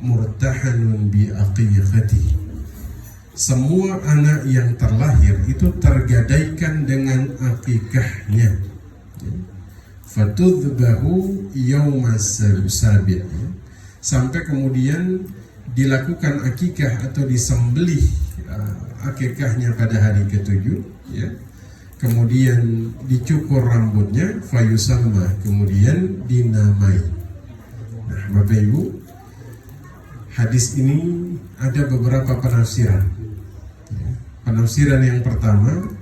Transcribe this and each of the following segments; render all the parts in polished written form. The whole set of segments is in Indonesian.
murtahanun bi aqiqati. Semua anak yang terlahir itu tergadaikan dengan akikahnya. Fatudbahu yaumas sabi', sampai kemudian dilakukan akikah atau disembelih akikahnya pada hari ke-7, ya. Kemudian dicukur rambutnya, fayusamma, kemudian dinamai. Nah, Bapak Ibu, hadis ini ada beberapa penafsiran. Penafsiran yang pertama,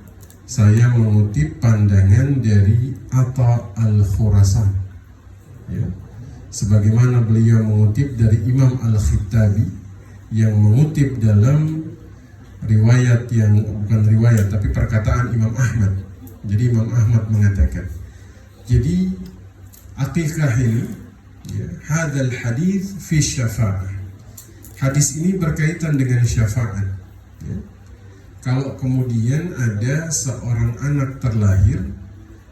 saya mengutip pandangan dari Atha al-Khurasan, ya. Sebagaimana beliau mengutip dari Imam Al-Khattabi yang mengutip dalam riwayat yang bukan riwayat tapi perkataan Imam Ahmad. Jadi Imam Ahmad mengatakan, jadi akikah ini, ya, hadzal hadis fi syafa'ah. Hadis ini berkaitan dengan syafaat, ya. Kalau kemudian ada seorang anak terlahir,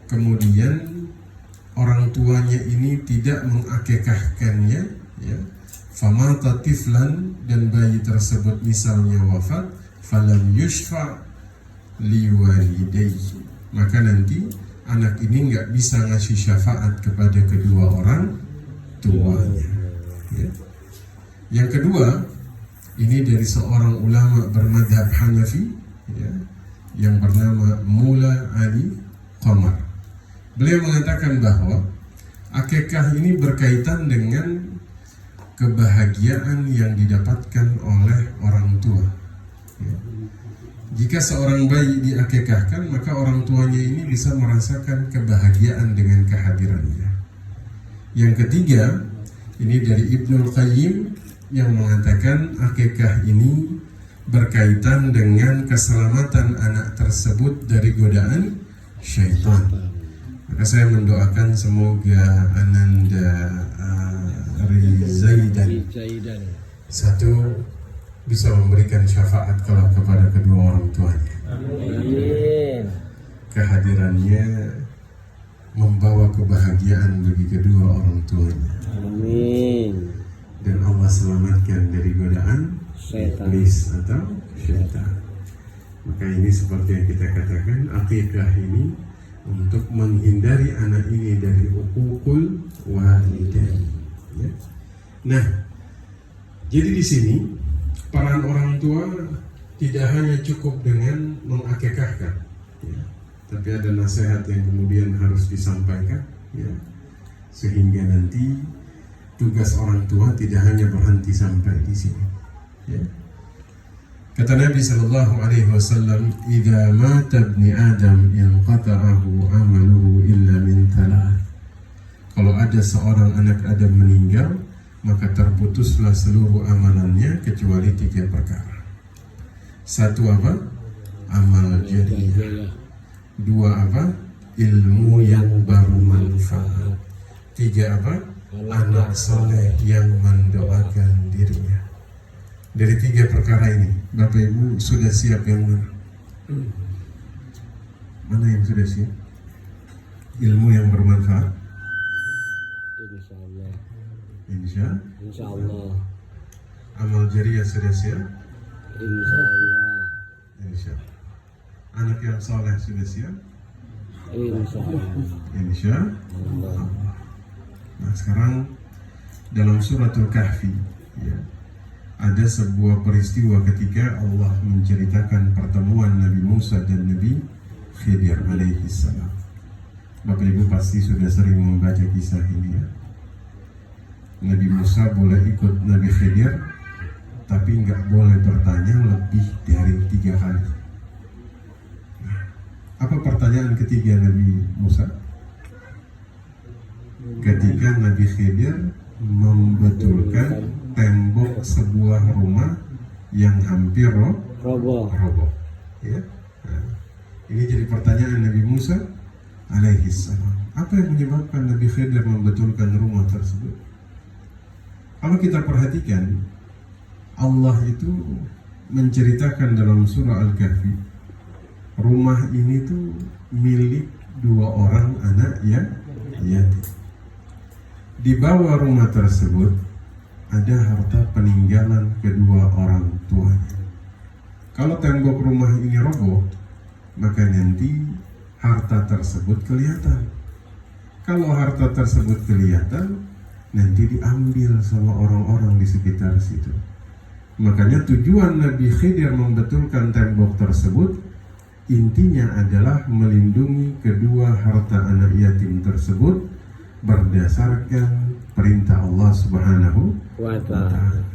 kemudian orang tuanya ini tidak mengakikahkannya, ya, famata tiflan, dan bayi tersebut misalnya wafat, falam yushfa liwalidayhi, maka nanti anak ini nggak bisa ngasih syafaat kepada kedua orang tuanya, ya. Yang kedua, ini dari seorang ulama bermadhab Hanafi, ya, yang bernama Mula Ali Qamar. Beliau mengatakan bahwa akikah ini berkaitan dengan kebahagiaan yang didapatkan oleh orang tua, ya. Jika seorang bayi diakikahkan, maka orang tuanya ini bisa merasakan kebahagiaan dengan kehadirannya. Yang ketiga, ini dari Ibnul Qayyim yang mengatakan akikah ini berkaitan dengan keselamatan anak tersebut dari godaan syaitan. Maka saya mendoakan semoga Ananda Rizaidan satu bisa memberikan syafaat kalau kepada kedua orang tuanya. Amin. Kehadirannya membawa kebahagiaan bagi kedua orang tuanya. Amin. Dan Allah selamatkan dari godaan iblis atau syaitan. Maka ini seperti yang kita katakan, akikah ini untuk menghindari anak ini dari uququl walidain, ya. Nah, jadi di sini peran orang tua tidak hanya cukup dengan mengakikahkan, ya, tapi ada nasihat yang kemudian harus disampaikan, ya, sehingga nanti tugas orang tua tidak hanya berhenti sampai di sini, ya. Kata Nabi sallallahu alaihi wasallam, "Idza mata ibni Adam inqata'ahu amaluhu illa min thalath." Kalau ada seorang anak Adam meninggal, maka terputuslah seluruh amalannya kecuali 3 perkara. Satu apa? Amal jariyah. 2 apa? Ilmu yang bermanfaat. 3 apa? Anak soleh yang mendoakan dirinya. Dari 3 perkara ini, Bapak Ibu sudah siap yang mana? Mana yang sudah siap? Ilmu yang bermanfaat. Insya Allah. Amal jariyah sudah siap. Insya Allah. Anak yang soleh sudah siap. Insya Allah. Nah, sekarang dalam suratul Kahfi, ya, ada sebuah peristiwa ketika Allah menceritakan pertemuan Nabi Musa dan Nabi Khidir alaihi salam. Bapak Ibu pasti sudah sering membaca kisah ini, ya. Nabi Musa boleh ikut Nabi Khidir, tapi nggak boleh bertanya lebih dari 3 kali. Nah, apa pertanyaan ketiga Nabi Musa? Ketika Nabi Khidir membetulkan tembok sebuah rumah yang hampir roboh, ya. Nah, ini jadi pertanyaan Nabi Musa alaihi salam. Apa yang menyebabkan Nabi Khidir membetulkan rumah tersebut? Kalau kita perhatikan, Allah itu menceritakan dalam surah Al-Kahfi, rumah ini tuh milik 2 orang anak yatim. Di bawah rumah tersebut ada harta peninggalan kedua orang tuanya. Kalau tembok rumah ini roboh, maka nanti harta tersebut kelihatan. Kalau harta tersebut kelihatan, nanti diambil sama orang-orang di sekitar situ. Makanya tujuan Nabi Khidir membetulkan tembok tersebut, intinya adalah melindungi kedua harta anak yatim tersebut berdasarkan perintah Allah Subhanahu wa Ta'ala.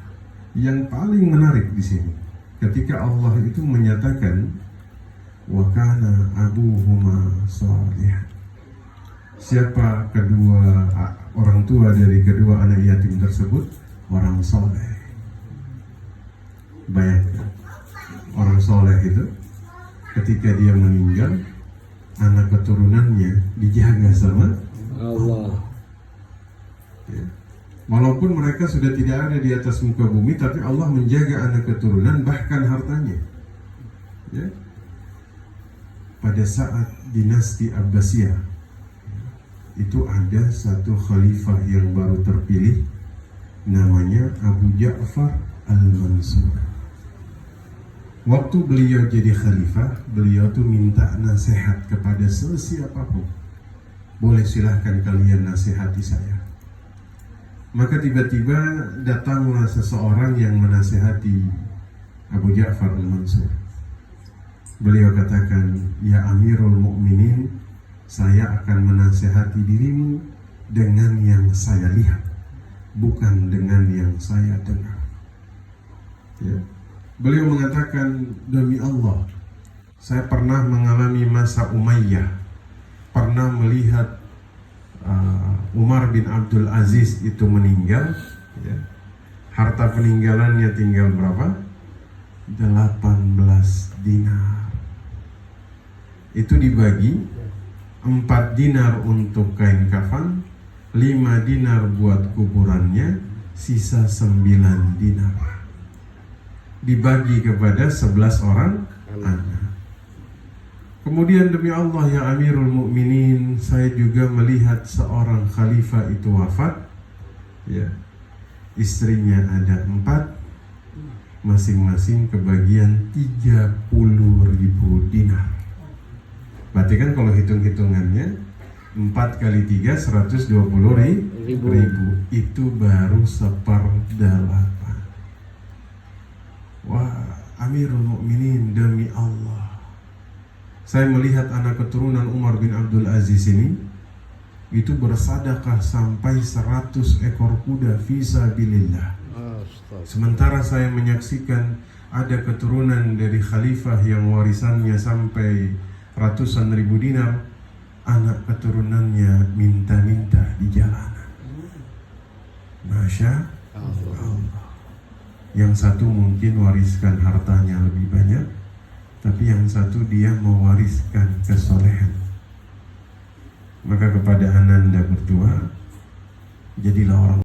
Yang paling menarik di sini, ketika Allah itu menyatakan wa kana abuhuma shalihan. Siapa kedua orang tua dari kedua anak yatim tersebut? Orang soleh. Bayangkan, orang soleh itu ketika dia meninggal, anak keturunannya dijaga sama Allah. Ya. Walaupun mereka sudah tidak ada di atas muka bumi, tapi Allah menjaga anak keturunan, bahkan hartanya. Ya. Pada saat dinasti Abbasiyah, itu ada satu khalifah yang baru terpilih, namanya Abu Ja'far Al-Mansur. Waktu beliau jadi khalifah, beliau tuh minta nasihat kepada sesiapapun. Boleh silahkan kalian nasihati saya. Maka tiba-tiba datanglah seseorang yang menasihati Abu Ja'far Al-Mansur. Beliau katakan, ya Amirul Mukminin, saya akan menasihati dirimu dengan yang saya lihat, bukan dengan yang saya dengar. Ya. Beliau mengatakan, demi Allah, saya pernah mengalami masa Umayyah, pernah melihat Umar bin Abdul Aziz itu meninggal, ya. Harta peninggalannya tinggal berapa? 18 dinar. Itu dibagi 4 dinar untuk kain kafan, 5 dinar buat kuburannya, sisa 9 dinar dibagi kepada 11 orang anak. Kemudian demi Allah ya Amirul Mukminin, saya juga melihat seorang khalifah itu wafat, ya. Istrinya ada 4, masing-masing kebagian 30.000 dinar. Berarti kan kalau hitung-hitungannya 4 kali 3 120.000, itu baru 1/8. Wah, Amirul Mukminin, demi Allah, saya melihat anak keturunan Umar bin Abdul Aziz ini itu bersedekah sampai 100 ekor kuda fisabilillah. Sementara saya menyaksikan ada keturunan dari khalifah yang warisannya sampai ratusan ribu dinar, anak keturunannya minta-minta di jalanan. Masya Allah. Yang satu mungkin wariskan hartanya lebih banyak, tapi yang satu dia mewariskan kesolehan. Maka kepada ananda berdua, jadilah orang